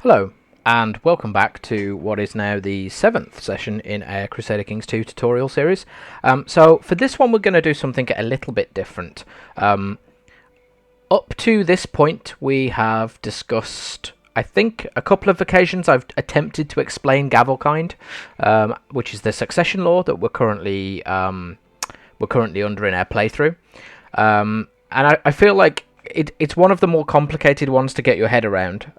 Hello, and welcome back to what is now the 7th session in our Crusader Kings 2 tutorial series. So for this one we're going to do something a little bit different. Up to this point we have discussed, I think, a couple of occasions I've attempted to explain Gavelkind, which is the succession law that we're currently under in our playthrough. And I feel like it's one of the more complicated ones to get your head around.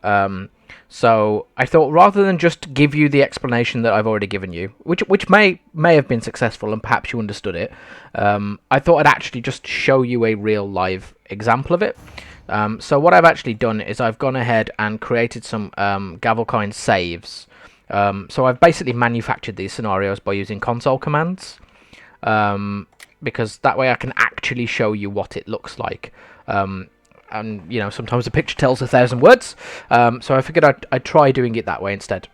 So I thought, rather than just give you the explanation that I've already given you, which may have been successful and perhaps you understood it, I thought I'd actually just show you a real live example of it. So what I've actually done is I've gone ahead and created some Gavelkind saves. So I've basically manufactured these scenarios by using console commands, because that way I can actually show you what it looks like. And, you know, sometimes a picture tells 1,000 words, so I figured I'd try doing it that way instead.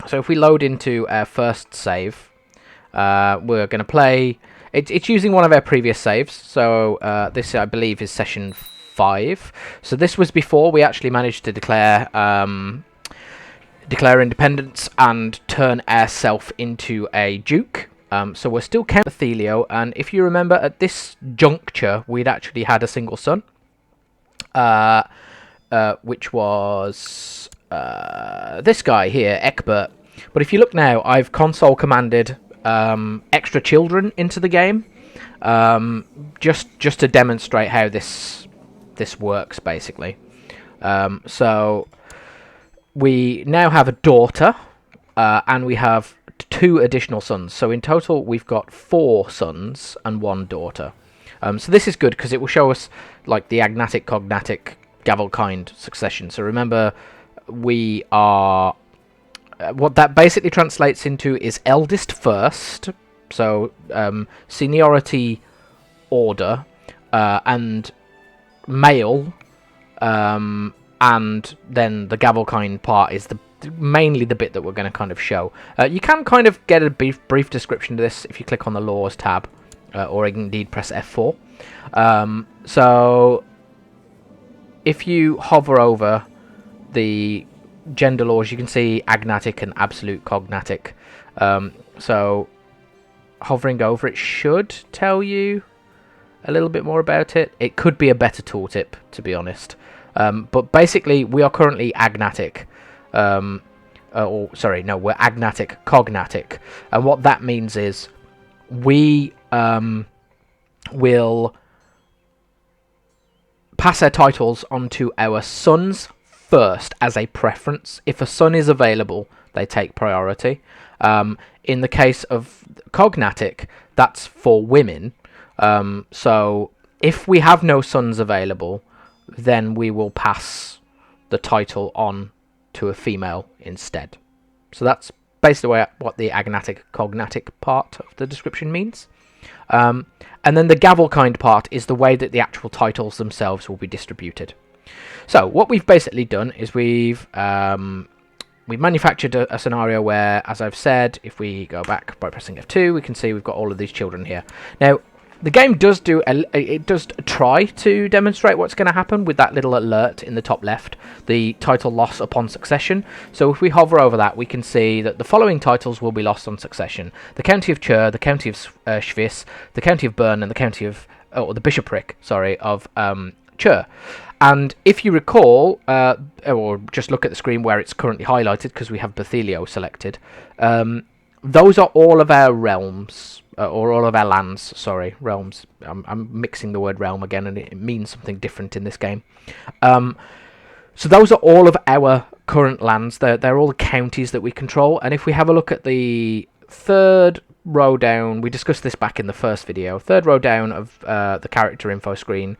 So if we load into our first save, we're going to play... It's using one of our previous saves, so this, I believe, is session 5. So this was before we actually managed to declare independence and turn ourselves into a duke. So we're still Count Bethelio, and if you remember, at this juncture, we'd actually had a single son. Which was this guy here, Egbert. But if you look now, I've console commanded extra children into the game, just to demonstrate how this works, basically. So we now have a daughter, and we have 2 additional sons. So in total, we've got 4 sons and 1 daughter. So this is good because it will show us like the agnatic, cognatic, Gavelkind succession. So remember, we are... what that basically translates into is eldest first, so seniority order, and male, and then the Gavelkind part is mainly the bit that we're going to kind of show. You can kind of get a brief description of this if you click on the Laws tab. Or indeed press F4. So if you hover over the gender laws, you can see agnatic and absolute cognatic. So hovering over it should tell you a little bit more about it. It could be a better tooltip, to be honest. But basically, we are currently agnatic. We're agnatic cognatic. And what that means is we will pass our titles onto our sons first as a preference. If a son is available, they take priority. In the case of cognatic, that's for women. So if we have no sons available, then we will pass the title on to a female instead. So that's basically what the agnatic cognatic part of the description means. And then the Gavelkind part is the way that the actual titles themselves will be distributed. So what we've basically done is we've manufactured a scenario where, as I've said, if we go back by pressing F2, we can see we've got all of these children here. Now, the game does try to demonstrate what's going to happen with that little alert in the top left, the title loss upon succession. So if we hover over that, we can see that the following titles will be lost on succession: the County of Chur, the County of Schwiss, the County of Bern, and the County of the bishopric, of Chur. And if you recall, or just look at the screen where it's currently highlighted because we have Bethelio selected, those are all of our realms. Or all of our lands, realms. I'm mixing the word realm again, and it means something different in this game. So those are all of our current lands. They're all the counties that we control. And if we have a look at the third row down, we discussed this back in the first video. Third row down of the character info screen,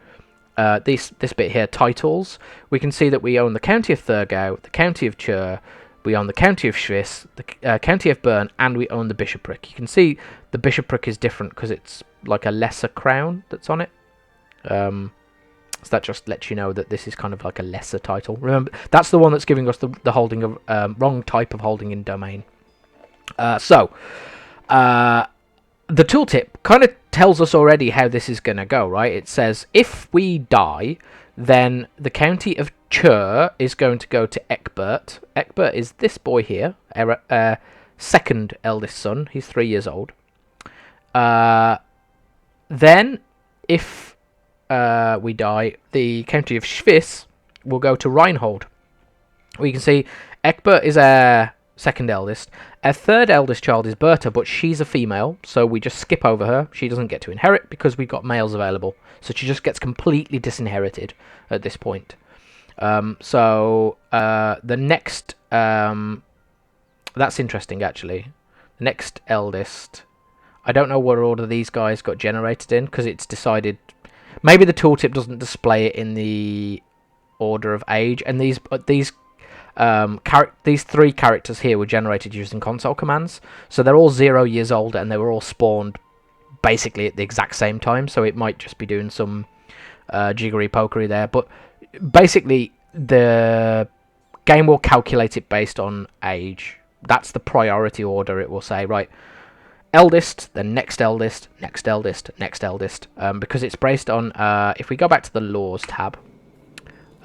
this bit here, titles. We can see that we own the County of Thurgau, the County of Chur, we own the County of Schwiss, the County of Bern, and we own the bishopric. You can see the bishopric is different because it's like a lesser crown that's on it. So that just lets you know that this is kind of like a lesser title. Remember, that's the one that's giving us the holding of wrong type of holding in domain. So the tooltip kind of tells us already how this is going to go, right? It says if we die, then the County of Chur is going to go to Egbert. Egbert is this boy here, our second eldest son. He's 3 years old. Then, if we die, the county of Schwiss will go to Reinhold. We can see Egbert is our second eldest. Our third eldest child is Berta, but she's a female, so we just skip over her. She doesn't get to inherit because we've got males available. So she just gets completely disinherited at this point. The next... that's interesting, actually. The next eldest... I don't know what order these guys got generated in, because it's decided... Maybe the tooltip doesn't display it in the order of age, and these three characters here were generated using console commands, so they're all 0 years old, and they were all spawned basically at the exact same time, so it might just be doing some jiggery pokery there, but basically the game will calculate it based on age. That's the priority order. It will say, right, eldest, then next eldest, next eldest, next eldest, because it's based on, if we go back to the laws tab,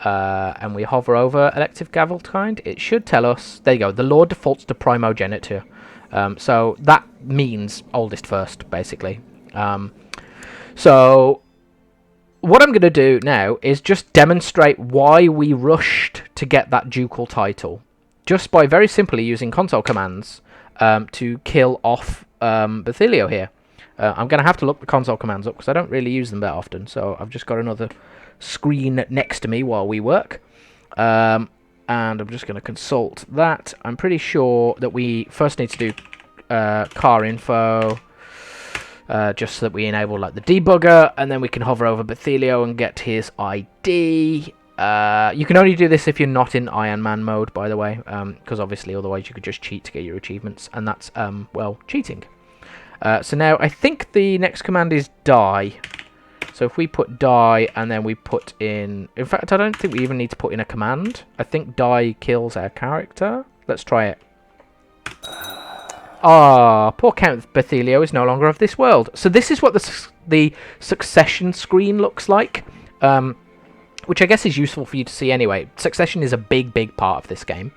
and we hover over elective Gavelkind, it should tell us, there you go, the law defaults to primogeniture. So that means oldest first, basically. So what I'm going to do now is just demonstrate why we rushed to get that ducal title, just by very simply using console commands to kill off Bethelio here. I'm going to have to look the console commands up because I don't really use them that often, so I've just got another screen next to me while we work, and I'm just going to consult that. I'm pretty sure that we first need to do car info, just so that we enable like the debugger, and then we can hover over Bethelio and get his ID. You can only do this if you're not in Iron Man mode, by the way, because obviously otherwise you could just cheat to get your achievements, and that's well, cheating. So now I think the next command is die. So if we put die and then we put in fact, I don't think we even need to put in a command. I think die kills our character. Let's try it. Poor Count Bethelio is no longer of this world. So this is what the succession screen looks like, which I guess is useful for you to see anyway. Succession is a big part of this game.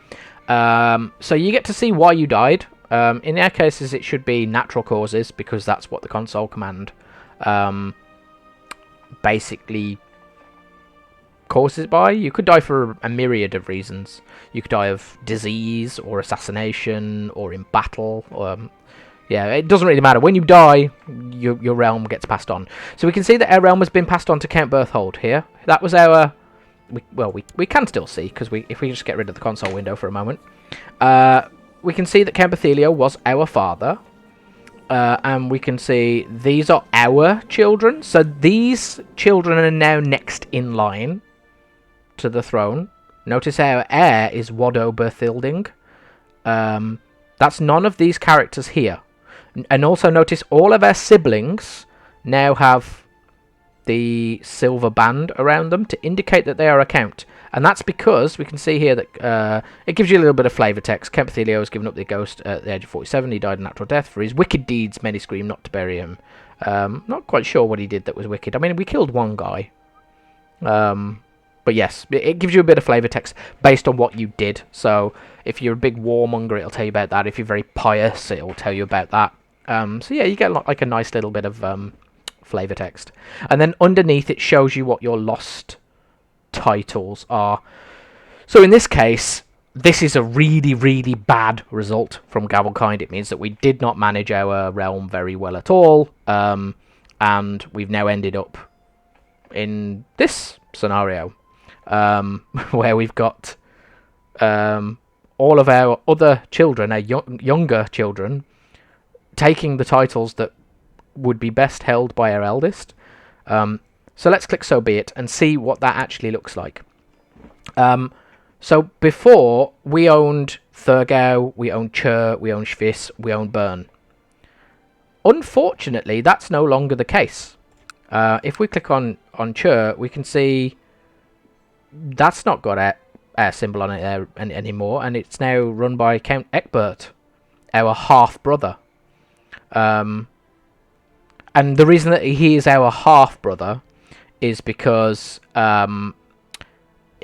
So you get to see why you died. In our cases, it should be natural causes, because that's what the console command basically causes it by. You could die for a myriad of reasons. You could die of disease, or assassination, or in battle. Yeah, it doesn't really matter. When you die, your realm gets passed on. So we can see that our realm has been passed on to Count Berthold here. That was our... we can still see, because if we just get rid of the console window for a moment, we can see that Count Bethelio was our father. And we can see these are our children. So these children are now next in line to the throne. Notice our heir is Waddo Berthilding. That's none of these characters here. And also notice all of our siblings now have the silver band around them to indicate that they are a count. And that's because we can see here that it gives you a little bit of flavour text. Count Bethelio has given up the ghost at the age of 47. He died a natural death. For his wicked deeds, many scream not to bury him. Not quite sure what he did that was wicked. I mean, we killed one guy. But yes, it gives you a bit of flavour text based on what you did. So if you're a big warmonger, it'll tell you about that. If you're very pious, it'll tell you about that. So yeah, you get like a nice little bit of flavour text. And then underneath it shows you what your lost titles are. So in this case, this is a really bad result from Gavelkind. It means that we did not manage our realm very well at all, and we've now ended up in this scenario, where we've got all of our other children, our younger children, taking the titles that would be best held by our eldest. So let's click So Be It and see what that actually looks like. So before, we owned Thurgau, we owned Chur, we owned Schwiss, we owned Bern. Unfortunately, that's no longer the case. If we click on Chur, we can see that's not got a symbol on it there anymore, and it's now run by Count Egbert, our half-brother. And the reason that he is our half-brother is because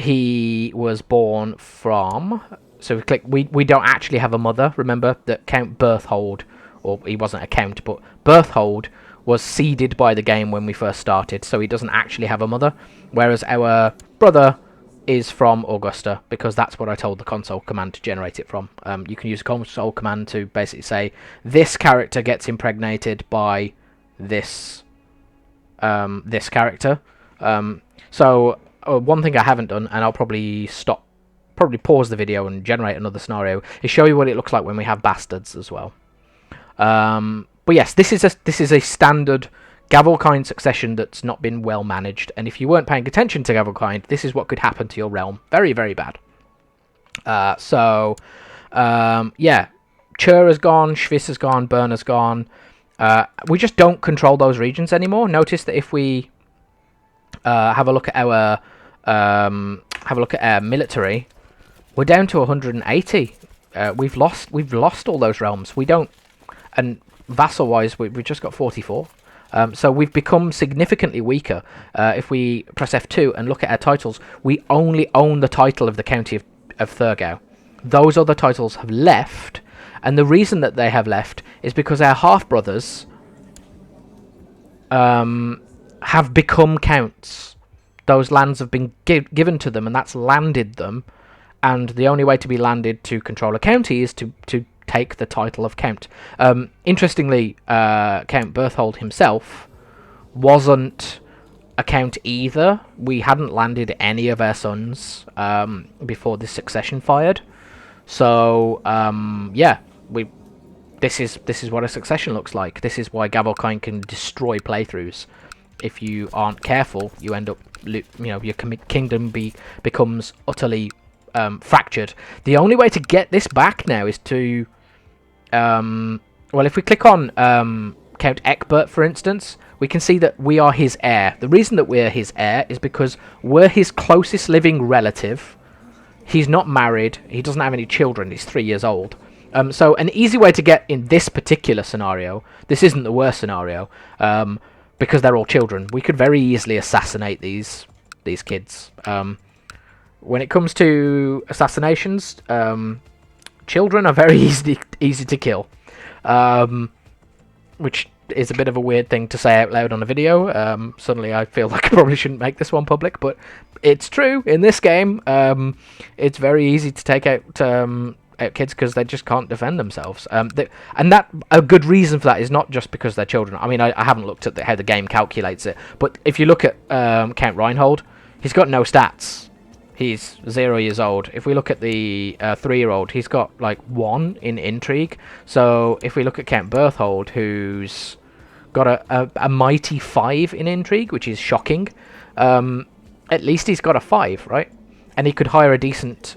he was born from. So we click. We don't actually have a mother. Remember that Count Berthold, or he wasn't a count, but Berthold was seeded by the game when we first started, so he doesn't actually have a mother. Whereas our brother is from Augusta, because that's what I told the console command to generate it from. You can use a console command to basically say this character gets impregnated by this this character. So one thing I haven't done, and I'll probably pause the video and generate another scenario, is show you what it looks like when we have bastards as well. But yes, this is a standard Gavelkind succession that's not been well managed, and if you weren't paying attention to Gavelkind, this is what could happen to your realm. Very, very bad. Yeah, Chur has gone, Schwiss has gone, Bern has gone. We just don't control those regions anymore. Notice that if we have a look at our military, we're down to 180. We've lost all those realms. We don't, and vassal wise, we've just got 44. So we've become significantly weaker. If we press F2 and look at our titles, we only own the title of the county of Thurgau. Those other titles have left, and the reason that they have left is because our half-brothers have become counts. Those lands have been given to them, and that's landed them, and the only way to be landed to control a county is to take the title of count. Interestingly, Count Berthold himself wasn't a count either. We hadn't landed any of our sons before this succession fired. So yeah, this is what a succession looks like. This is why Gavelkind can destroy playthroughs. If you aren't careful, you end up, your kingdom becomes utterly fractured. The only way to get this back now is to well, if we click on Count Eckbert, for instance, we can see that we are his heir. The reason that we're his heir is because we're his closest living relative. He's not married. He doesn't have any children. He's 3 years old. So an easy way to get in this particular scenario, this isn't the worst scenario, because they're all children. We could very easily assassinate these kids. When it comes to assassinations, children are very easy to kill, which is a bit of a weird thing to say out loud on a video. Suddenly I feel like I probably shouldn't make this one public, but it's true. In this game, it's very easy to take out kids because they just can't defend themselves. And that a good reason for that is not just because they're children. I mean, I haven't looked at how the game calculates it, but if you look at Count Reinhold, he's got no stats. He's 0 years old. If we look at the 3-year-old, he's got like 1 in intrigue. So if we look at Count Berthold, who's got a mighty 5 in intrigue, which is shocking. At least he's got a 5, right? And he could hire a decent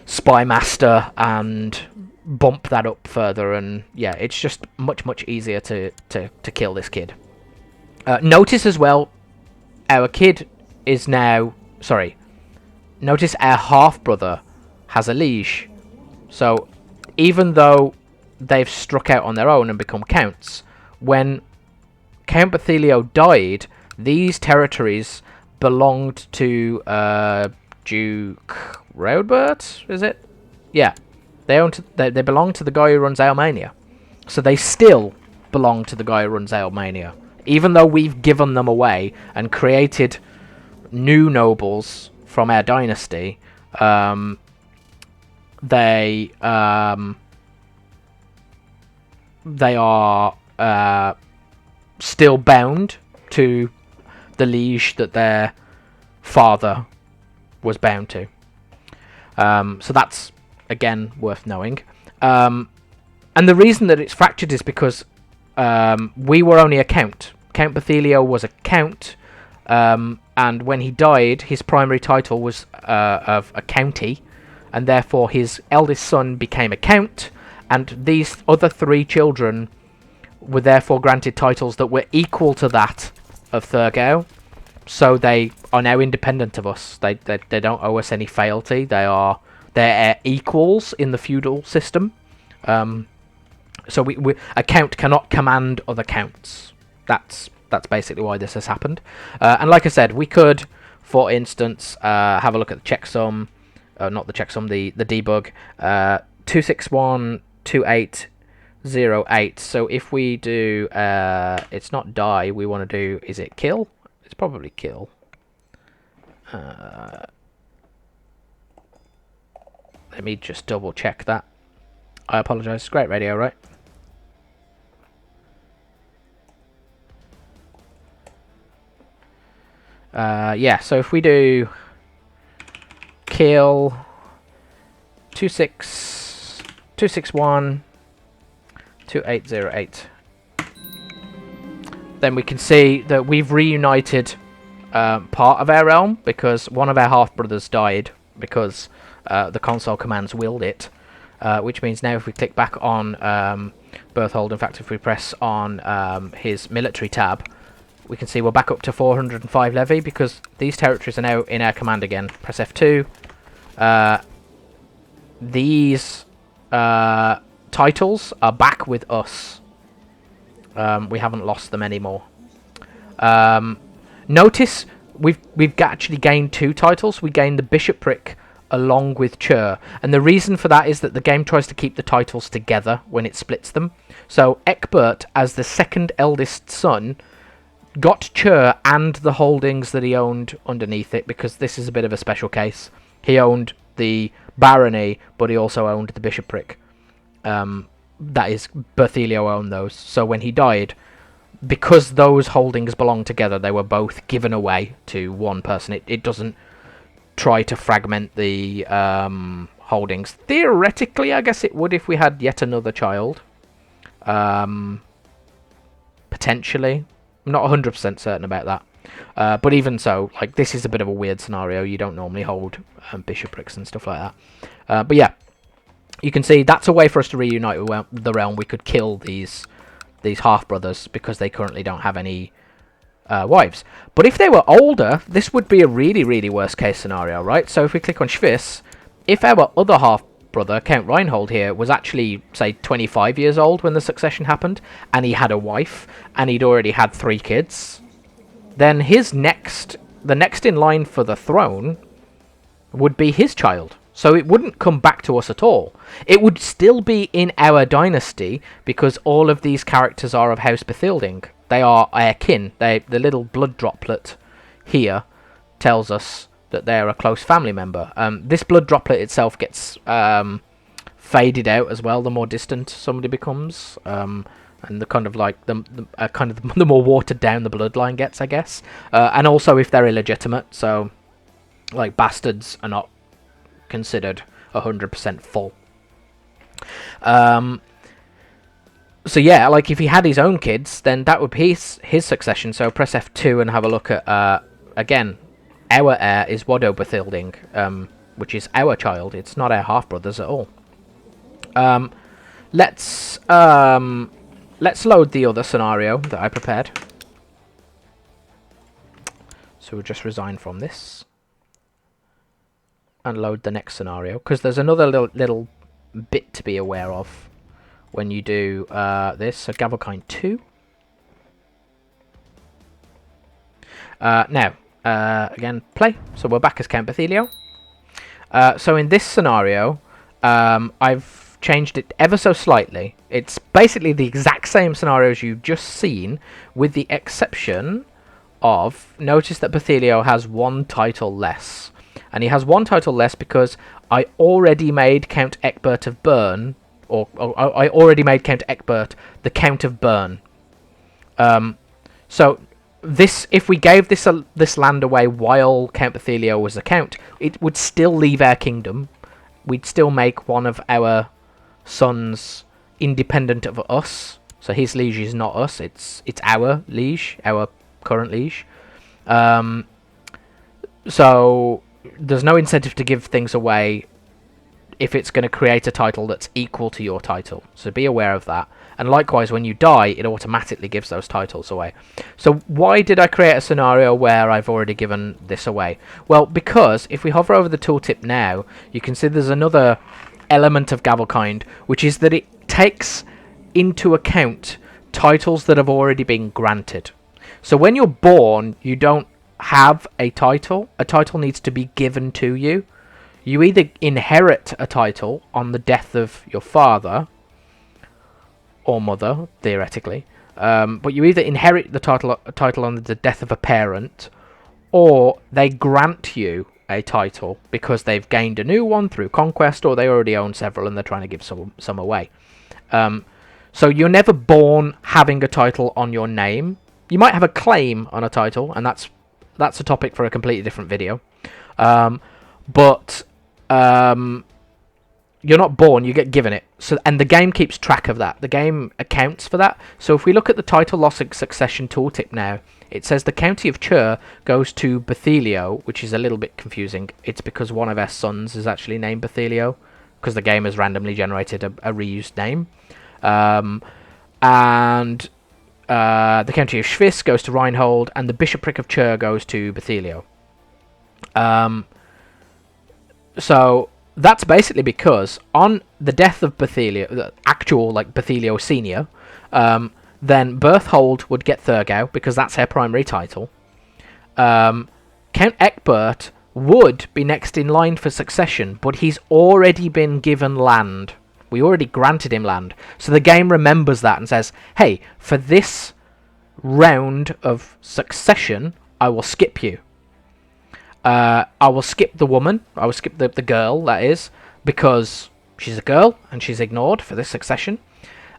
spy master and bump that up further. And yeah, it's just much easier to kill this kid. Notice as well, our kid is now... Sorry. Notice our half-brother has a liege. So, even though they've struck out on their own and become counts, when Count Berthelio died, these territories belonged to Duke Rodbert, is it? Yeah. They belong to the guy who runs Alemannia. So they still belong to the guy who runs Alemannia. Even though we've given them away and created new nobles from our dynasty, they are still bound to the liege that their father was bound to. So that's, again, worth knowing. And the reason that it's fractured is because we were only a count. Count Berthelio was a count, and when he died, his primary title was of a county, and therefore his eldest son became a count, and these other 3 children were therefore granted titles that were equal to that of Thurgau, so they are now independent of us. They don't owe us any fealty. They're equals in the feudal system. So a count cannot command other counts. That's basically why this has happened. And like I said, we could For instance, have a look at the checksum, not the checksum, the debug, 2612808. So if we do, it's not die, we want to do, is it kill? It's probably kill. Let me just double check that. I apologise, it's great radio, right? Yeah, so if we do kill 2612808, then we can see that we've reunited part of our realm, because one of our half-brothers died because the console commands willed it, which means now if we click back on Berthold, in fact if we press on his military tab, we can see we're back up to 405 levy, because these territories are now in our command again. Press F2. These titles are back with us. We haven't lost them anymore. Notice we've actually gained 2 titles. We gained the bishopric along with Chur, and the reason for that is that the game tries to keep the titles together when it splits them. So Egbert, as the second eldest son, got Chur and the holdings that he owned underneath it, because this is a bit of a special case. He owned the barony, but he also owned the bishopric. That is, Berthelio owned those. So when he died, because those holdings belong together, they were both given away to one person. It doesn't try to fragment the holdings. Theoretically, I guess it would if we had yet another child. Potentially. I'm not 100% certain about that. But even so, like, this is a bit of a weird scenario. You don't normally hold bishoprics and stuff like that. But yeah, you can see that's a way for us to reunite the realm. We could kill these half-brothers because they currently don't have any wives. But if they were older, this would be a really, really worst-case scenario, right? So if we click on Schwiss, if our other half-brother, Count Reinhold here, was actually, say, 25 years old when the succession happened, and he had a wife, and he'd already had 3 kids, then the next in line for the throne would be his child. So it wouldn't come back to us at all. It would still be in our dynasty, because all of these characters are of House Bethilding. They are our kin. The little blood droplet here tells us that they're a close family member. This blood droplet itself gets faded out as well the more distant somebody becomes, and the kind of like the more watered down the bloodline gets, I guess. And also if they're illegitimate, so like bastards are not considered 100% full. So yeah, like if he had his own kids, then that would be his succession. So press F2 and have a look at again. Our heir is Wado Bethilding, which is our child. It's not our half-brothers at all. Let's load the other scenario that I prepared. So we'll just resign from this and load the next scenario, because there's another little bit to be aware of when you do this. So Gavelkind 2. Now. Again, play. So we're back as Count Bethelio. So in this scenario, I've changed it ever so slightly. It's basically the exact same scenario as you've just seen, with the exception of, notice that Bethelio has 1 title less. And he has 1 title less because I already made Count Egbert of Bern, or I already made Count Egbert the Count of Bern. So this, if we gave this land away while Count Bethelio was a count, it would still leave our kingdom. We'd still make one of our sons independent of us. So his liege is not us; it's our liege, our current liege. So there's no incentive to give things away if it's going to create a title that's equal to your title. So be aware of that. And likewise, when you die, it automatically gives those titles away. So why did I create a scenario where I've already given this away? Well, because if we hover over the tooltip now, you can see there's another element of Gavelkind, which is that it takes into account titles that have already been granted. So when you're born, you don't have a title needs to be given to you. You either inherit a title on the death of your father or mother, theoretically, but you either inherit the title on the death of a parent, or they grant you a title because they've gained a new one through conquest, or they already own several and they're trying to give some away. So you're never born having a title on your name. You might have a claim on a title, and that's a topic for a completely different video. But you're not born, you get given it. So, and the game keeps track of that. The game accounts for that. So if we look at the title loss succession tooltip now, it says the county of Chur goes to Bethelio, which is a little bit confusing. It's because one of our sons is actually named Bethelio, because the game has randomly generated a reused name. And the county of Schwiss goes to Reinhold, and the bishopric of Chur goes to Bethelio. So that's basically because on the death of Bethelio, the actual Bethelio Senior, then Berthold would get Thurgau because that's her primary title. Count Egbert would be next in line for succession, but he's already been given land. We already granted him land. So the game remembers that and says, hey, for this round of succession, I will skip you. I will skip the woman. I will skip the girl, that is, because she's a girl and she's ignored for this succession.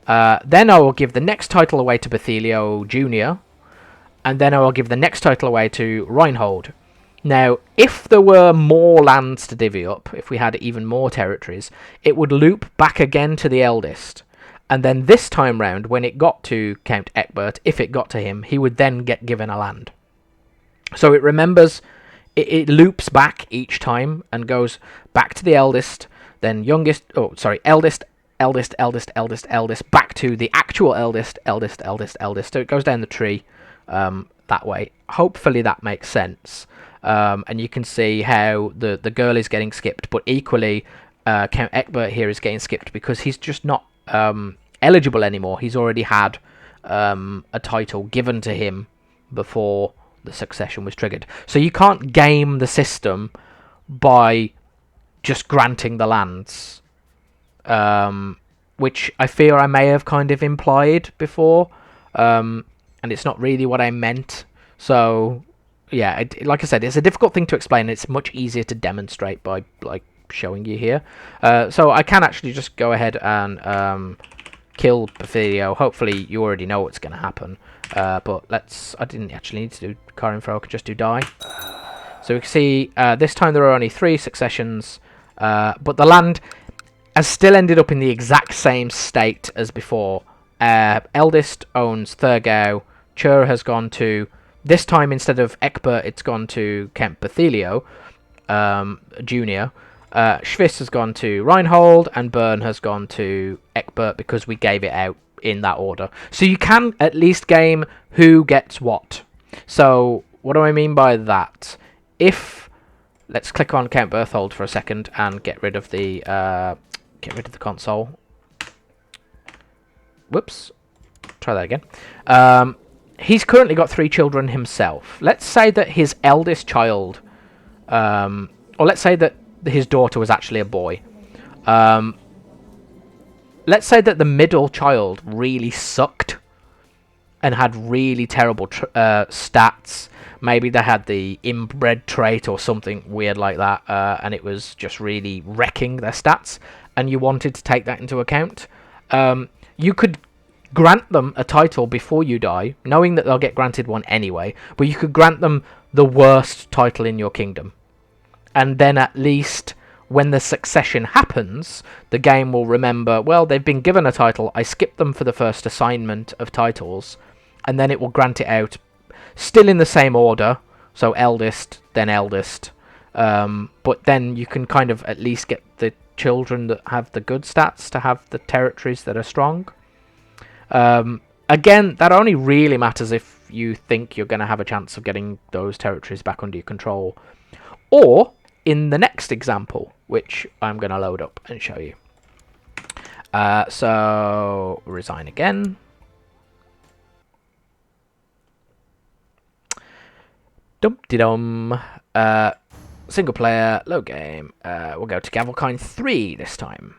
Then I will give the next title away to Bethelio Jr. And then I will give the next title away to Reinhold. Now, if there were more lands to divvy up, if we had even more territories, it would loop back again to the eldest. And then this time round, when it got to Count Egbert, if it got to him, he would then get given a land. So it remembers, it loops back each time and goes back to the eldest, then eldest, back to the actual eldest. So it goes down the tree that way. Hopefully that makes sense. And you can see how the girl is getting skipped, but equally Count Egbert here is getting skipped because he's just not eligible anymore. He's already had a title given to him before the succession was triggered. So you can't game the system by just granting the lands, which I fear I may have kind of implied before, and it's not really what I meant. So yeah, like I said, it's a difficult thing to explain. It's much easier to demonstrate by showing you here. So I can actually just go ahead and kill Bethelio. Hopefully you already know what's going to happen. But I didn't actually need to do car info, I could just do die. So we can see this time there are only 3 successions, but the land has still ended up in the exact same state as before. Eldest owns Thurgau. Chur has gone to, this time instead of Egbert, it's gone to Count Bethelio Jr. Schwiss has gone to Reinhold, and Bern has gone to Egbert because we gave it out in that order. So you can at least game who gets what. So what do I mean by that? Let's click on Count Berthold for a second and get rid of the console. Whoops. Try that again. He's currently got 3 children himself. Let's say that his eldest child, or let's say that his daughter was actually a boy. Let's say that the middle child really sucked and had really terrible stats. Maybe they had the inbred trait or something weird like that, and it was just really wrecking their stats, and you wanted to take that into account. You could grant them a title before you die, knowing that they'll get granted one anyway, but you could grant them the worst title in your kingdom. And then at least when the succession happens, the game will remember, well, they've been given a title, I skipped them for the first assignment of titles, and then it will grant it out still in the same order, so eldest, then eldest, but then you can kind of at least get the children that have the good stats to have the territories that are strong. Again, that only really matters if you think you're going to have a chance of getting those territories back under your control. Or, in the next example, which I'm going to load up and show you. So, resign again. Dum-de-dum. Single player, low game. We'll go to Gavelkind 3 this time.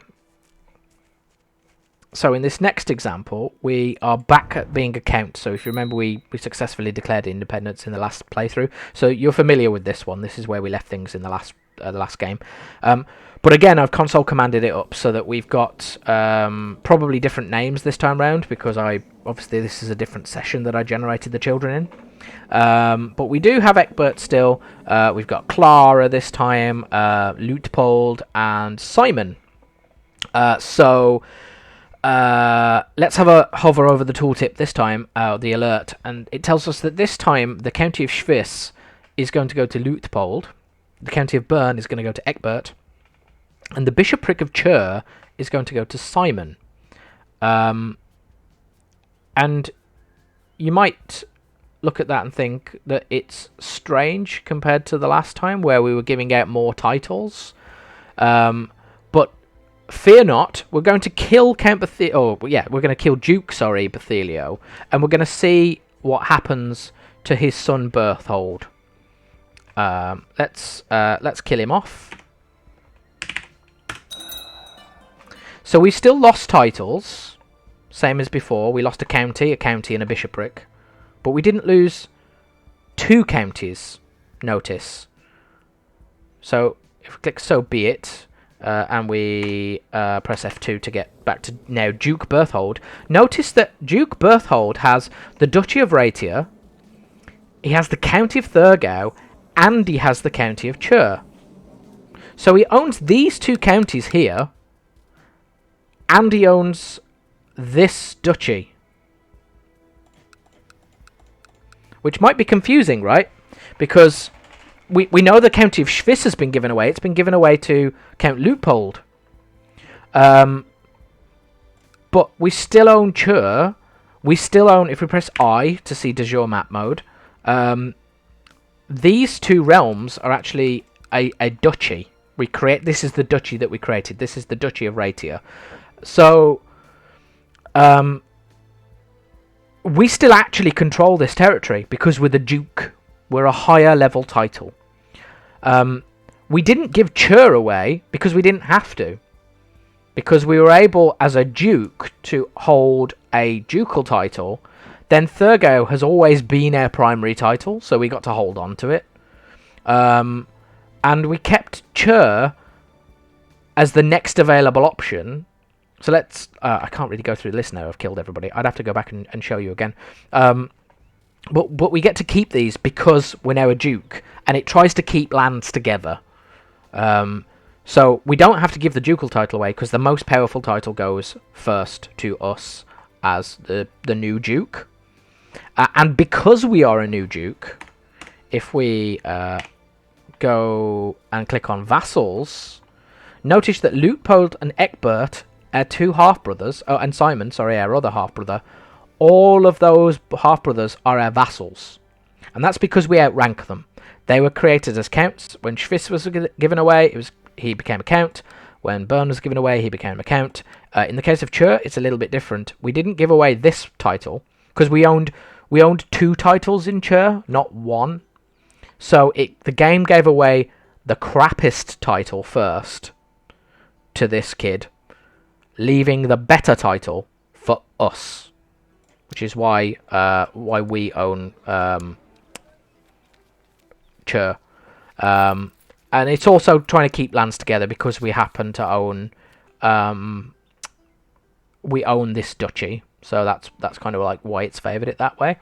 So in this next example, we are back at being a count. So if you remember, we successfully declared independence in the last playthrough. So you're familiar with this one. This is where we left things in the last game. But again, I've console commanded it up so that we've got probably different names this time round, because obviously this is a different session that I generated the children in. But we do have Egbert still. We've got Clara this time, Luitpold, and Simon. Let's have a hover over the tooltip this time, the alert, and it tells us that this time the county of Schwiss is going to go to Luitpold, the county of Bern is going to go to Egbert, and the bishopric of Chur is going to go to Simon. And you might look at that and think that it's strange compared to the last time where we were giving out more titles. But fear not, we're going to kill Count we're going to kill Duke, Bethelio, and we're going to see what happens to his son Berthold. Let's kill him off. So we still lost titles, same as before. We lost a county, and a bishopric. But we didn't lose 2 counties, notice. So if we click So Be It, and we press F2 to get back to now Duke Berthold, notice that Duke Berthold has the Duchy of Raetia, he has the county of Thurgau, and he has the county of Chur. So he owns these 2 counties here, and he owns this duchy. Which might be confusing, right? Because we know the county of Schwiss has been given away. It's been given away to Count Luitpold. But we still own Chur. We still own, if we press I to see de jure map mode, these 2 realms are actually a duchy. This is the duchy that we created. This is the Duchy of Raetia. So, we still actually control this territory because we're the Duke. We're a higher level title. We didn't give Chur away because we didn't have to. Because we were able, as a Duke, to hold a ducal title. Then Thurgau has always been our primary title, so we got to hold on to it. And we kept Chur as the next available option. So let's... I can't really go through the list now. I've killed everybody. I'd have to go back and show you again. But we get to keep these because we're now a Duke. And it tries to keep lands together. So we don't have to give the ducal title away because the most powerful title goes first to us as the new Duke. And because we are a new Duke, if we go and click on vassals, notice that Luitpold and Egbert, our 2 half-brothers, and Simon, our other half-brother, all of those half-brothers are our vassals. And that's because we outrank them. They were created as counts. When Schwiss was given away, he became a count. When Bern was given away, he became a count. In the case of Chur, it's a little bit different. We didn't give away this title because we owned 2 titles in Chur, not 1. So the game gave away the crappiest title first to this kid, leaving the better title for us, which is why we own Chur. And it's also trying to keep lands together because we happen to own this duchy, so that's kind of like why it's favoured it that way.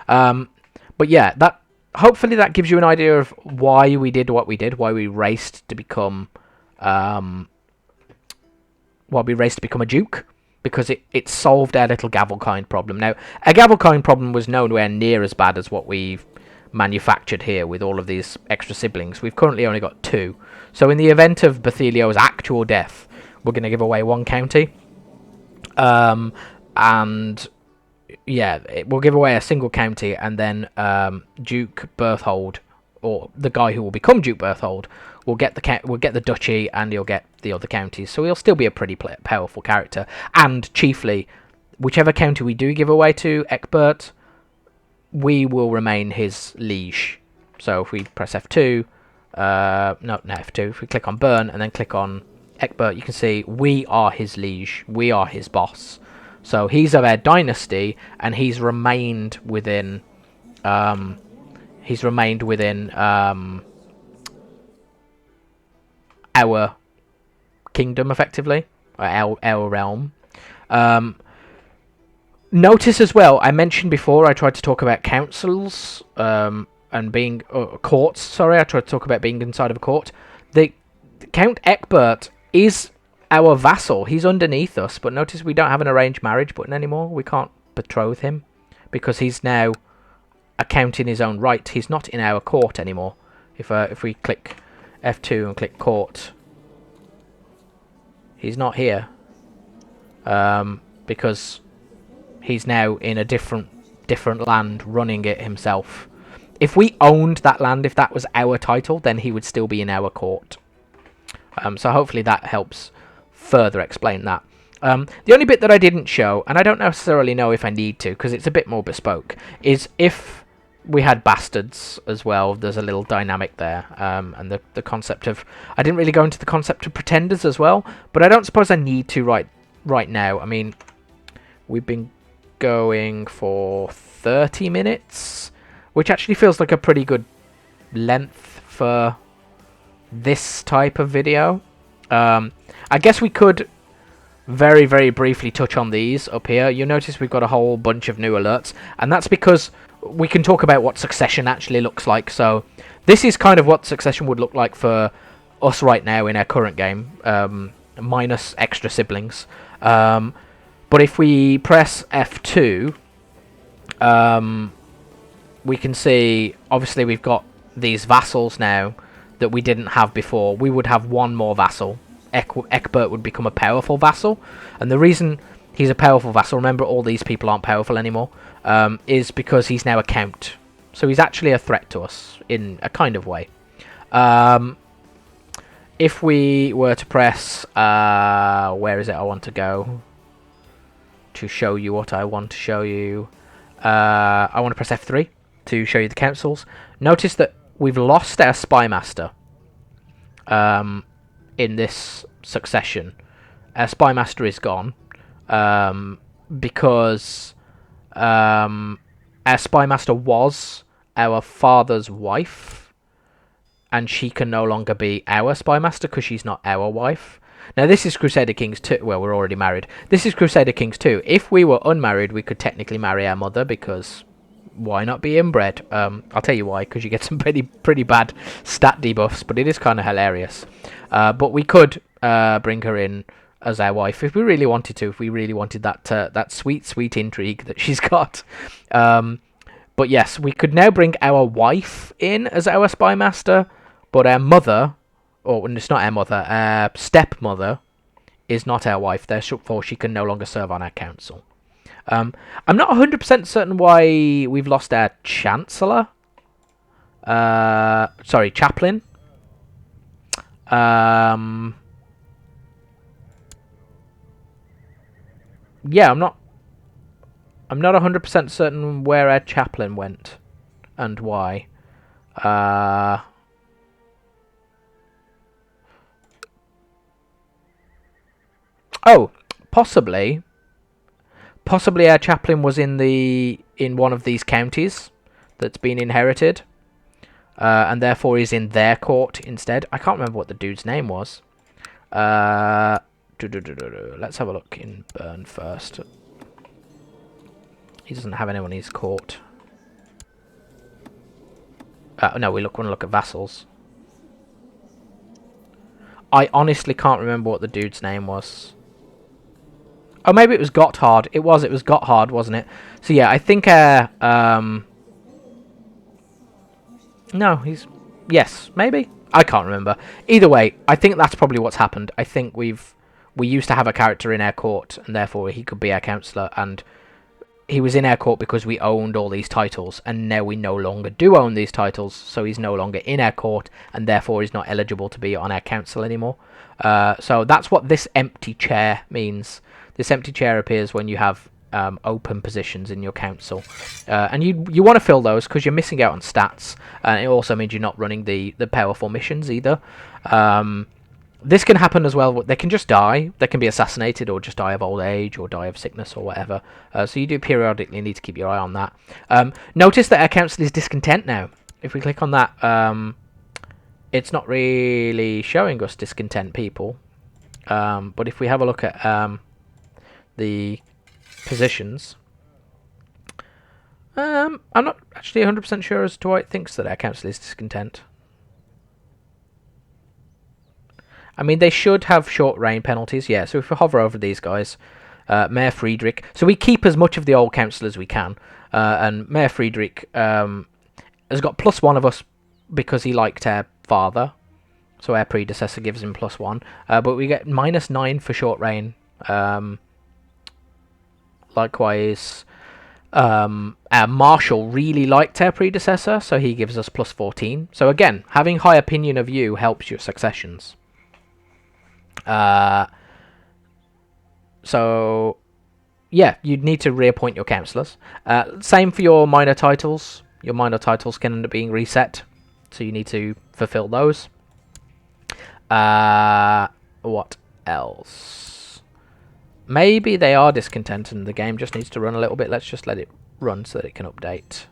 But yeah, hopefully that gives you an idea of why we did what we did, why we raced to become a Duke, because it solved our little Gavelkind problem. Now, a Gavelkind problem was nowhere near as bad as what we've manufactured here with all of these extra siblings. We've currently only got 2. So in the event of Bethelio's actual death, we're going to give away 1 county. And yeah, we'll give away a single county, and then Duke Berthold, or the guy who will become Duke Berthold, will get the duchy, and he'll get the other counties. So he'll still be a pretty powerful character. And chiefly, whichever county we do give away to Egbert, we will remain his liege. So if we press F2, no F2, if we click on burn and then click on Egbert, you can see we are his liege, we are his boss. So he's of our dynasty, and he's remained within our kingdom, effectively, or our realm. Notice as well, I mentioned before, I tried to talk about councils and being courts. Sorry, I tried to talk about being inside of a court. The Count Egbert is our vassal. He's underneath us, but notice we don't have an arranged marriage button anymore. We can't betroth him because he's now a count in his own right. He's not in our court anymore. If we click F2 and click court, he's not here because he's now in a different land running it himself. If we owned that land, if that was our title, then he would still be in our court. So hopefully that helps further explain that. The only bit that I didn't show, and I don't necessarily know if I need to, because it's a bit more bespoke, is if we had bastards as well. There's a little dynamic there, and the concept of... I didn't really go into the concept of pretenders as well, but I don't suppose I need to right now. I mean, we've been going for 30 minutes, which actually feels like a pretty good length for this type of video. I guess we could very, very briefly touch on these up here. You'll notice we've got a whole bunch of new alerts, and that's because we can talk about what succession actually looks like. So this is kind of what succession would look like for us right now in our current game, minus extra siblings. But if we press F2, we can see, obviously, we've got these vassals now that we didn't have before. We would have one more vassal. Egbert would become a powerful vassal. And the reason he's a powerful vassal, remember all these people aren't powerful anymore, is because he's now a count. So he's actually a threat to us in a kind of way. If we were to press... where is it I want to go? To show you what I want to show you. I want to press F3 to show you the councils. Notice that we've lost our spy master in this succession. Our spy master is gone because our spy master was our father's wife, and she can no longer be our spy master because she's not our wife. Now, this is Crusader Kings 2. Well, we're already married. This is Crusader Kings 2. If we were unmarried, we could technically marry our mother, because why not be inbred? I'll tell you why, because you get some pretty bad stat debuffs, but it is kind of hilarious. But we could bring her in as our wife if we really wanted to, if we really wanted that sweet intrigue that she's got. But yes, we could now bring our wife in as our spy master, but our mother... or it's not our mother, our stepmother is not our wife, therefore she can no longer serve on our council. I'm not 100% certain why we've lost our chancellor. Sorry, chaplain. Yeah, I'm not 100% certain where our chaplain went and why. Oh, possibly our chaplain was in one of these counties that's been inherited, and therefore is in their court instead. I can't remember what the dude's name was. Let's have a look in Burn first. He doesn't have anyone in his court. No, we want to look at vassals. I honestly can't remember what the dude's name was. Oh, maybe it was Gotthard. It was Gotthard, wasn't it? So yeah, I think no, yes, maybe. I can't remember. Either way, I think that's probably what's happened. I think we used to have a character in our court, and therefore he could be our councillor, and he was in our court because we owned all these titles, and now we no longer do own these titles, so he's no longer in our court, and therefore he's not eligible to be on our council anymore. So that's what this empty chair means. This empty chair appears when you have open positions in your council, and you want to fill those because you're missing out on stats, and it also means you're not running the powerful missions either. This can happen as well. They can just die. They can be assassinated or just die of old age or die of sickness or whatever. So you do periodically need to keep your eye on that. Notice that our council is discontent now. If we click on that, it's not really showing us discontent people. But if we have a look at the positions, I'm not actually 100% sure as to why it thinks that our council is discontent. I mean, they should have short reign penalties, yeah. So if we hover over these guys, Mayor Friedrich. So we keep as much of the old council as we can. And Mayor Friedrich has got +1 of us because he liked our father. So our predecessor gives him +1. But we get -9 for short reign. Likewise, our Marshal really liked our predecessor, so he gives us +14. So again, having high opinion of you helps your successions. So, yeah, you'd need to reappoint your councillors. Same for your minor titles. Your minor titles can end up being reset, so you need to fulfill those. What else? Maybe they are discontent and the game just needs to run a little bit. Let's just let it run so that it can update.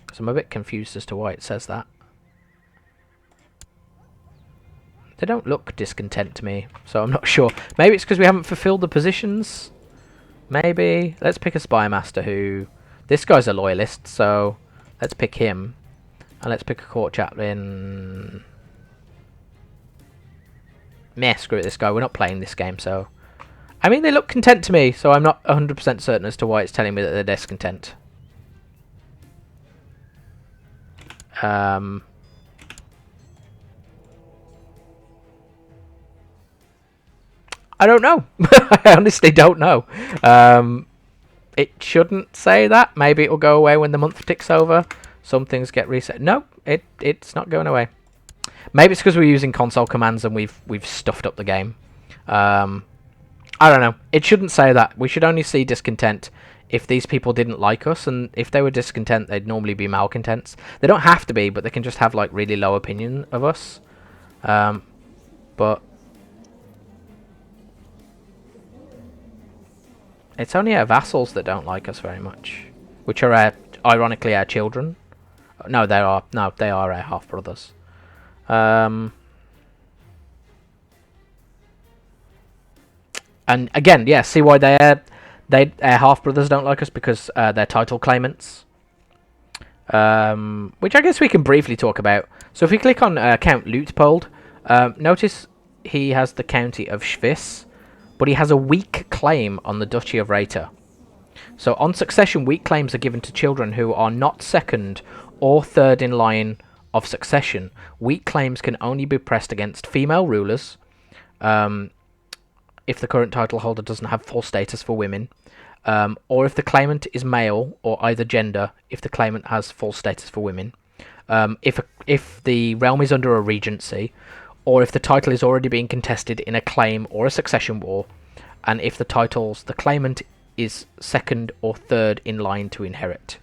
Because I'm a bit confused as to why it says that. They don't look discontent to me, so I'm not sure. Maybe it's because we haven't fulfilled the positions. Maybe. Let's pick a spy master who... This guy's a loyalist, so let's pick him. And let's pick a court chaplain. Meh, screw it, this guy. We're not playing this game, so... I mean, they look content to me, so I'm not 100% certain as to why it's telling me that they're discontent. I don't know. I honestly don't know. It shouldn't say that. Maybe it'll go away when the month ticks over. Some things get reset. No, it's not going away. Maybe it's because we're using console commands and we've stuffed up the game. I don't know. It shouldn't say that. We should only see discontent if these people didn't like us, and if they were discontent, they'd normally be malcontents. They don't have to be, but they can just have like really low opinion of us. But it's only our vassals that don't like us very much, which are ironically our children. No, they are our half brothers. And again, yeah, see why our half brothers don't like us, because they're title claimants. Which I guess we can briefly talk about. So if we click on Count Luitpold, notice he has the county of Schwiss, but he has a weak claim on the Duchy of Rheta. So on succession, weak claims are given to children who are not second or third in line of succession. Weak claims can only be pressed against female rulers, if the current title holder doesn't have full status for women, or if the claimant is male or either gender, if the claimant has full status for women, if the realm is under a regency, or if the title is already being contested in a claim or a succession war, and if the claimant is second or third in line to inherit.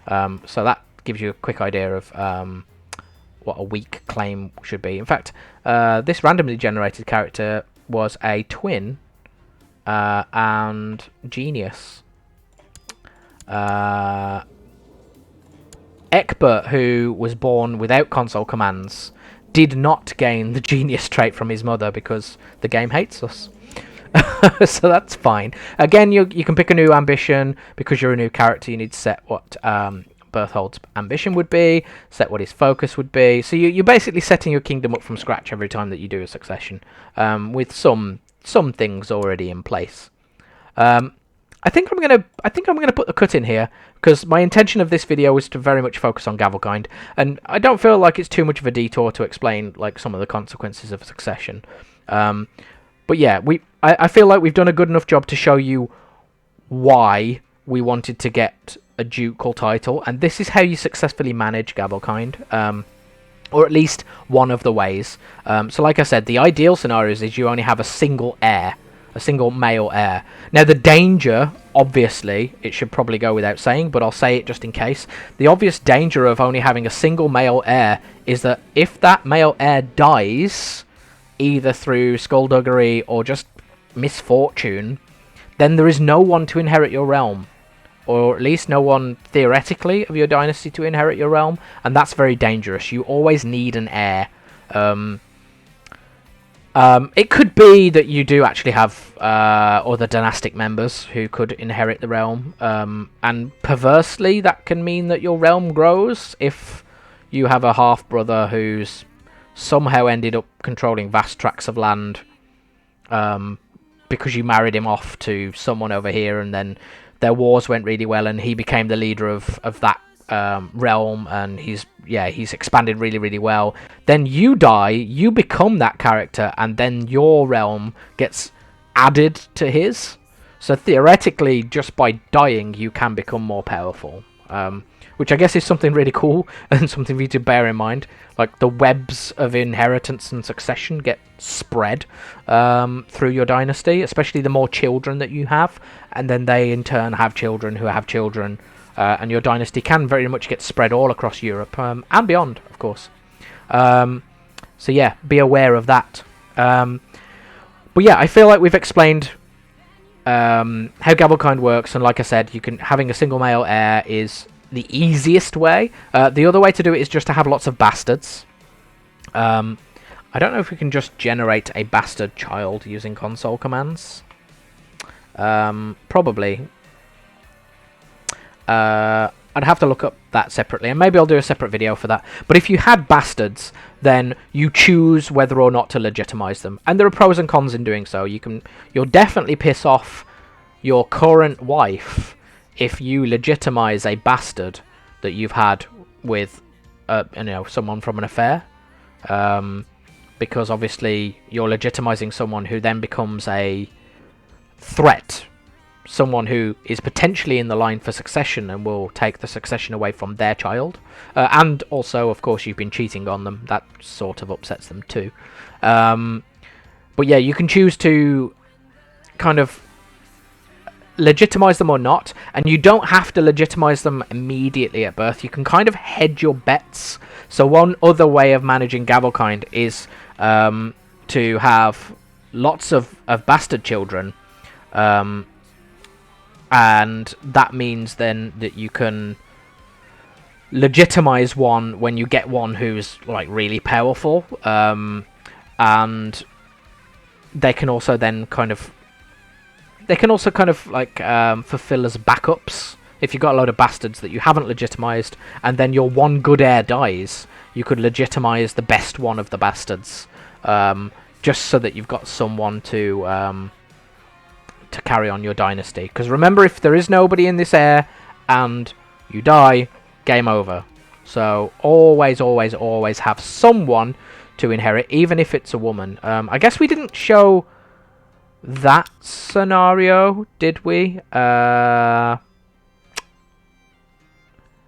So that gives you a quick idea of what a weak claim should be. In fact, this randomly generated character was a twin and genius. Egbert, who was born without console commands, did not gain the genius trait from his mother because the game hates us. So that's fine. Again, you can pick a new ambition. Because you're a new character, you need to set what Berthold's ambition would be, set what his focus would be. So you're basically setting your kingdom up from scratch every time that you do a succession, with some things already in place. I think I'm gonna put the cut in here, because my intention of this video was to very much focus on Gavelkind, and I don't feel like it's too much of a detour to explain like some of the consequences of succession. But yeah, I feel like we've done a good enough job to show you why we wanted to get a ducal title, and this is how you successfully manage Gavelkind, or at least one of the ways. So like I said, the ideal scenario is you only have a single heir a single male heir. Now the danger, obviously, it should probably go without saying, but I'll say it just in case. The obvious danger of only having a single male heir is that if that male heir dies, either through skullduggery or just misfortune, then there is no one to inherit your realm. Or at least no one, theoretically, of your dynasty to inherit your realm. And that's very dangerous. You always need an heir. It could be that you do actually have other dynastic members who could inherit the realm. And perversely, that can mean that your realm grows if you have a half-brother who's somehow ended up controlling vast tracts of land because you married him off to someone over here, and then their wars went really well, and he became the leader of that realm, and he's expanded really, really well. Then you die, you become that character, and then your realm gets added to his. So theoretically, just by dying, you can become more powerful. Which I guess is something really cool and something for you to bear in mind. Like, the webs of inheritance and succession get spread through your dynasty, especially the more children that you have, and then they in turn have children who have children, and your dynasty can very much get spread all across Europe and beyond, of course. So yeah, be aware of that. But yeah, I feel like we've explained how Gavelkind works, and like I said, having a single male heir is the easiest way. The other way to do it is just to have lots of bastards. I don't know if we can just generate a bastard child using console commands. Probably. I'd have to look up that separately, and maybe I'll do a separate video for that. But if you had bastards, then you choose whether or not to legitimize them, and there are pros and cons in doing so. You'll definitely piss off your current wife if you legitimize a bastard that you've had with someone from an affair, because obviously you're legitimizing someone who then becomes a threat, someone who is potentially in the line for succession and will take the succession away from their child, and also, of course, you've been cheating on them. That sort of upsets them too. But yeah, you can choose to kind of legitimize them or not, and you don't have to legitimize them immediately at birth. You can kind of hedge your bets. So one other way of managing Gavelkind is to have lots of bastard children, and that means then that you can legitimize one when you get one who's like really powerful, and they can also then kind of fulfill as backups. If you've got a load of bastards that you haven't legitimized, and then your one good heir dies, you could legitimize the best one of the bastards, just so that you've got someone to carry on your dynasty. Because remember, if there is nobody in this heir and you die, game over. So always, always, always have someone to inherit, even if it's a woman. I guess we didn't show that scenario, did we?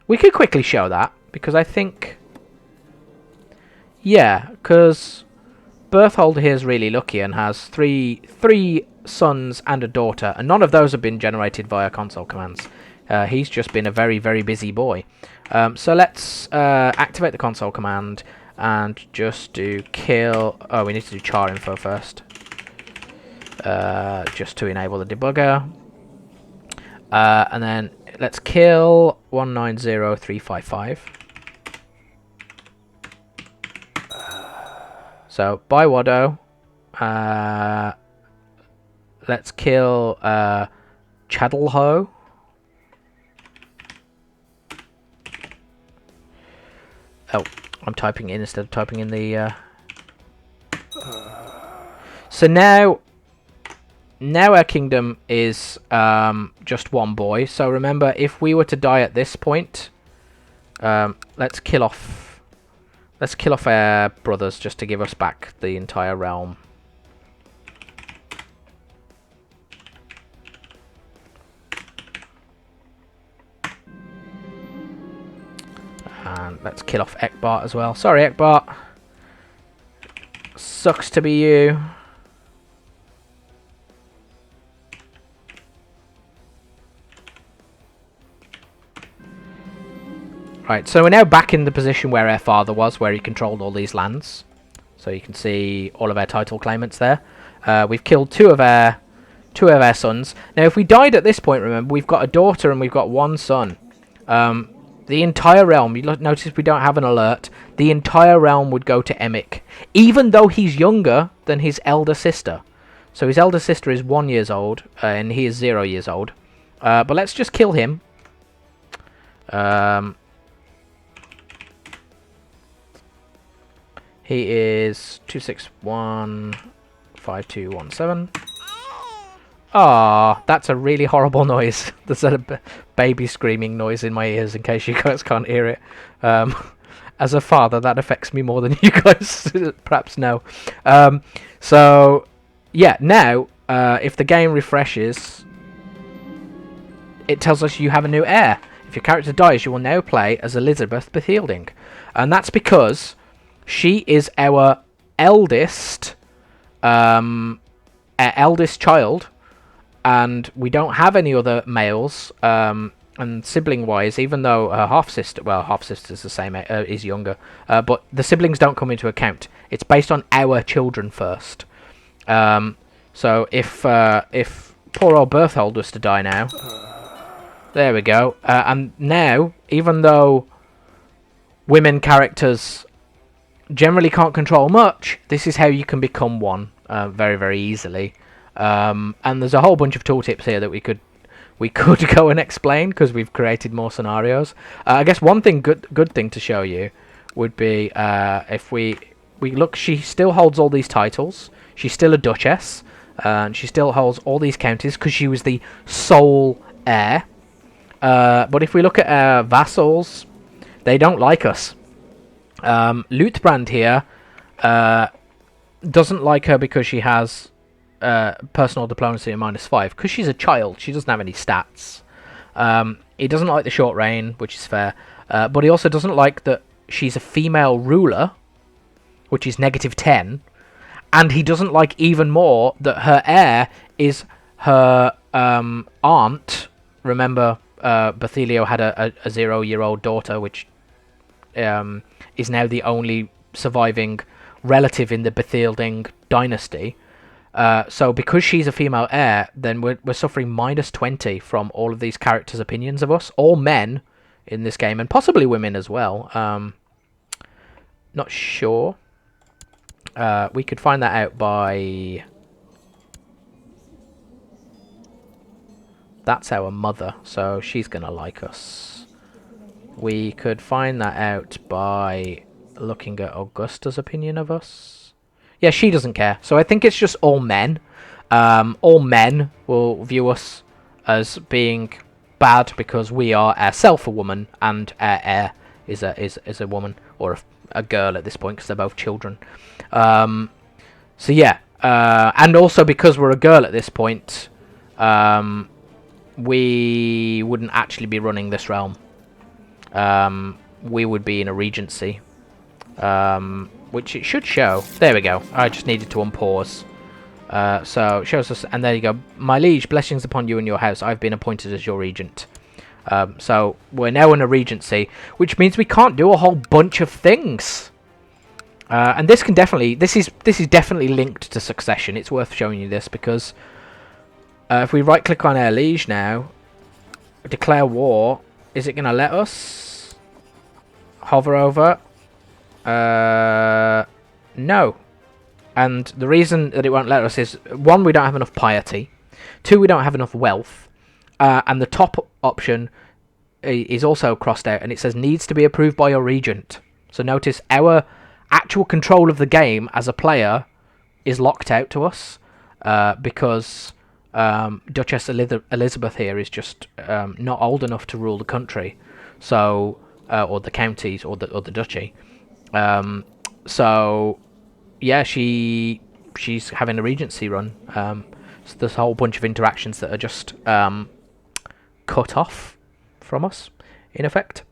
We could quickly show that, because I think, yeah, because Berthold here is really lucky and has three sons and a daughter, and none of those have been generated via console commands. He's just been a very, very busy boy. So let's activate the console command and just do kill. Oh, we need to do char info first. Just to enable the debugger, and then let's kill 190355. So by Wado, let's kill Chadalho. Oh, I'm typing in instead of typing in the. So now our kingdom is just one boy. So remember, if we were to die at this point, let's kill off our brothers just to give us back the entire realm. And let's kill off Ekbart as well. Sorry, Ekbart. Sucks to be you. Right, so we're now back in the position where our father was, where he controlled all these lands. So you can see all of our title claimants there. We've killed two of our sons. Now, if we died at this point, remember, we've got a daughter and we've got one son. The entire realm, you notice we don't have an alert, the entire realm would go to Emic, even though he's younger than his elder sister. So his elder sister is 1 year old, and he is 0 years old. But let's just kill him. He is 2615217. Ah, that's a really horrible noise. There's a baby screaming noise in my ears, in case you guys can't hear it. As a father, that affects me more than you guys perhaps know. So, yeah, now, if the game refreshes, it tells us you have a new heir. If your character dies, you will now play as Elizabeth Bethielding. And that's because she is our eldest child. And we don't have any other males, and sibling-wise, even though her half-sister, well, half-sister's the same, is younger, but the siblings don't come into account. It's based on our children first. So if poor old Berthold was to die now, there we go. And now, even though women characters generally can't control much, this is how you can become one very, very easily. And there's a whole bunch of tooltips here that we could go and explain, because we've created more scenarios. I guess one thing good thing to show you would be if we look, she still holds all these titles. She's still a duchess, and she still holds all these counties because she was the sole heir. But if we look at our vassals, they don't like us. Luthbrand here doesn't like her because she has personal diplomacy at -5, because she's a child. She doesn't have any stats. He doesn't like the short reign, which is fair, but he also doesn't like that she's a female ruler, which is -10, and he doesn't like even more that her heir is her aunt. Remember, Bethelio had a 0-year-old daughter, which is now the only surviving relative in the Bethielding dynasty. So because she's a female heir, then we're suffering -20 from all of these characters' opinions of us. All men in this game, and possibly women as well. Not sure. We could find that out by... That's our mother, so she's going to like us. We could find that out by looking at Augusta's opinion of us. Yeah, she doesn't care. So I think it's just all men. All men will view us as being bad because we are ourself a woman, and our heir is a woman, or a girl at this point, because they're both children. So yeah, and also because we're a girl at this point, we wouldn't actually be running this realm. We would be in a regency. Which it should show. There we go. I just needed to unpause. So it shows us, and there you go. My liege, blessings upon you and your house. I've been appointed as your regent. So we're now in a regency, which means we can't do a whole bunch of things. And this can definitely, this is definitely linked to succession. It's worth showing you this because if we right click on our liege now, declare war, is it going to let us hover over? No. And the reason that it won't let us is, 1, we don't have enough piety, 2, we don't have enough wealth, and the top option is also crossed out, and it says needs to be approved by your regent. So notice our actual control of the game as a player is locked out to us, because Duchess Elizabeth here is just not old enough to rule the country, so or the counties, or the duchy. So yeah, she's having a regency run. So there's a whole bunch of interactions that are just cut off from us, in effect.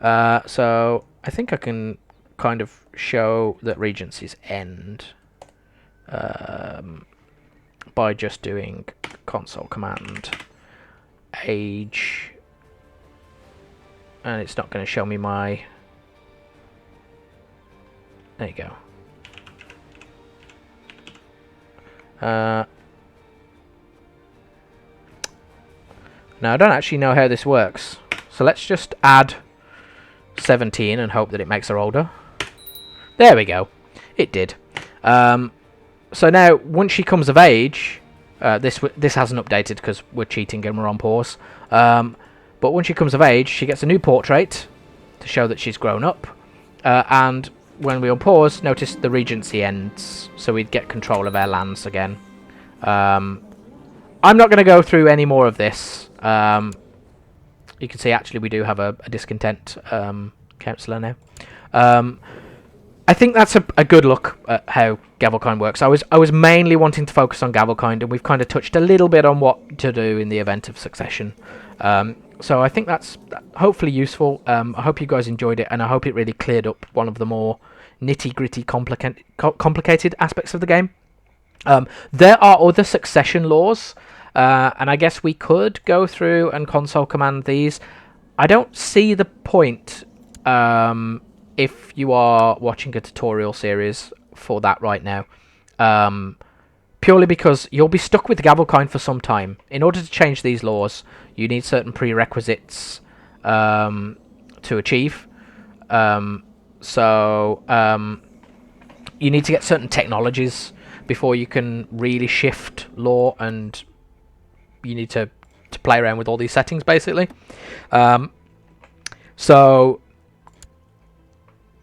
So I think I can kind of show that regencies end by just doing console command age and it's not going to show me my... There you go. Now, I don't actually know how this works. So let's just add 17 and hope that it makes her older. There we go. It did. So now, once she comes of age... this hasn't updated because we're cheating and we're on pause. But when she comes of age, she gets a new portrait to show that she's grown up. And when we unpause, notice the regency ends. So we'd get control of our lands again. I'm not going to go through any more of this. You can see actually we do have a discontent councillor now. I think that's a good look at how Gavelkind works. I was mainly wanting to focus on Gavelkind, and we've kind of touched a little bit on what to do in the event of succession. So I think that's hopefully useful. I hope you guys enjoyed it, and I hope it really cleared up one of the more nitty-gritty, complicated aspects of the game. There are other succession laws, and I guess we could go through and console command these. I don't see the point if you are watching a tutorial series for that right now. Purely because you'll be stuck with Gavelkind for some time. In order to change these laws, you need certain prerequisites to achieve. You need to get certain technologies before you can really shift law, and you need to play around with all these settings, basically. So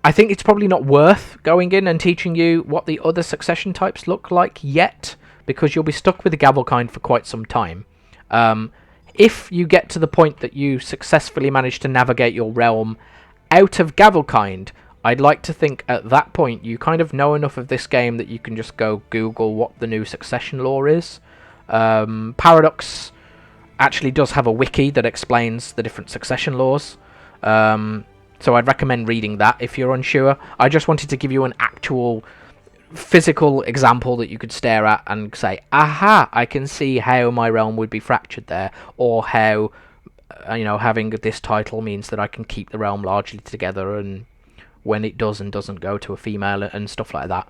I think it's probably not worth going in and teaching you what the other succession types look like yet, because you'll be stuck with the Gavelkind for quite some time. If you get to the point that you successfully manage to navigate your realm out of Gavelkind, I'd like to think at that point you kind of know enough of this game that you can just go Google what the new succession law is. Paradox actually does have a wiki that explains the different succession laws. So I'd recommend reading that if you're unsure. I just wanted to give you an actual physical example that you could stare at and say, aha, I can see how my realm would be fractured there, or how having this title means that I can keep the realm largely together, and when it does and doesn't go to a female and stuff like that.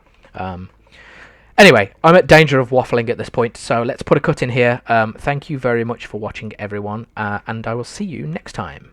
Anyway, I'm at danger of waffling at this point, so let's put a cut in here. Thank you very much for watching, everyone, and I will see you next time.